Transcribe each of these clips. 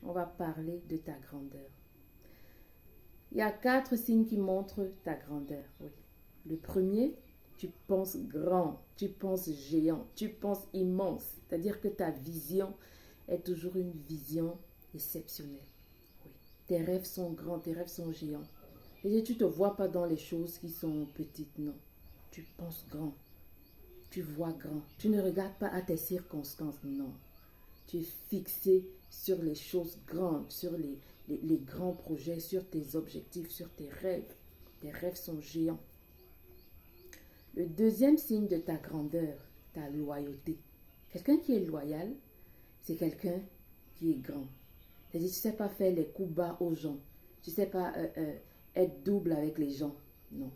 on va parler de ta grandeur. Il y a 4 signes qui montrent ta grandeur. Oui. Le premier, tu penses grand, tu penses géant, tu penses immense. C'est-à-dire que ta vision est toujours une vision exceptionnelle. Oui. Tes rêves sont grands, tes rêves sont géants. Et tu ne te vois pas dans les choses qui sont petites, non. Tu penses grand, tu vois grand. Tu ne regardes pas à tes circonstances, non. Tu es fixé sur les choses grandes, sur les grands projets, sur tes objectifs, sur tes rêves. Tes rêves sont géants. Le deuxième signe de ta grandeur, ta loyauté. Quelqu'un qui est loyal, c'est quelqu'un qui est grand. C'est-à-dire, tu ne sais pas faire les coups bas aux gens. Tu ne sais pas être double avec les gens. Non.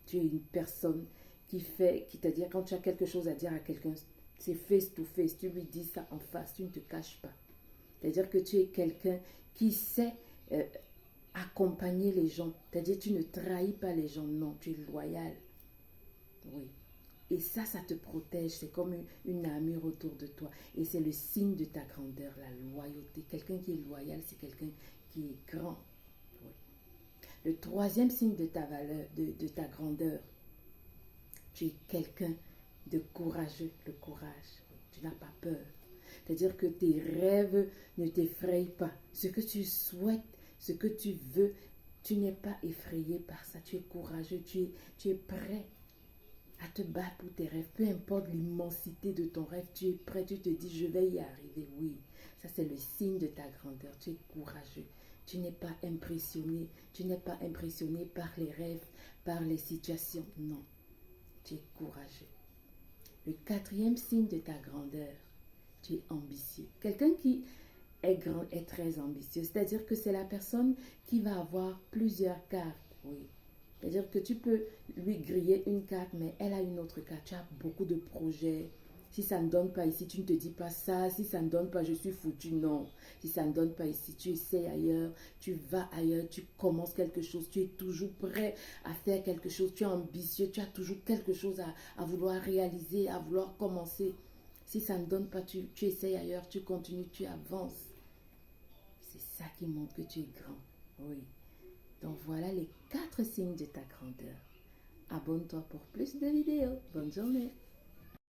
Tu es une personne c'est-à-dire quand tu as quelque chose à dire à quelqu'un, c'est face to face. Tu lui dis ça en face, tu ne te caches pas. C'est-à-dire que tu es quelqu'un qui sait accompagner les gens. C'est-à-dire tu ne trahis pas les gens. Non, tu es loyal. Oui. Et ça te protège. C'est comme une armure autour de toi. Et c'est le signe de ta grandeur, la loyauté. Quelqu'un qui est loyal, c'est quelqu'un qui est grand. Oui. Le troisième signe de ta valeur, de ta grandeur, tu es quelqu'un de courageux. Le courage. Oui. Tu n'as pas peur. C'est-à-dire que tes rêves ne t'effrayent pas. Ce que tu souhaites, ce que tu veux, tu n'es pas effrayé par ça. Tu es courageux, tu es prêt à te battre pour tes rêves. Peu importe l'immensité de ton rêve, tu es prêt, tu te dis je vais y arriver. Oui, ça c'est le signe de ta grandeur. Tu es courageux. Tu n'es pas impressionné. Tu n'es pas impressionné par les rêves, par les situations. Non, tu es courageux. Le quatrième signe de ta grandeur, tu es ambitieux. Quelqu'un qui est grand est très ambitieux. C'est-à-dire que c'est la personne qui va avoir plusieurs cartes. Oui. C'est-à-dire que tu peux lui griller une carte, mais elle a une autre carte. Tu as beaucoup de projets. Si ça ne donne pas ici, tu ne te dis pas ça. Si ça ne donne pas, je suis foutu. Non. Si ça ne donne pas ici, tu essaies ailleurs. Tu vas ailleurs. Tu commences quelque chose. Tu es toujours prêt à faire quelque chose. Tu es ambitieux. Tu as toujours quelque chose à vouloir réaliser, à vouloir commencer. Si ça ne donne pas, tu essaies ailleurs. Tu continues, tu avances. C'est ça qui montre que tu es grand. Oui. Donc voilà les 4 signes de ta grandeur. Abonne-toi pour plus de vidéos. Bonne journée.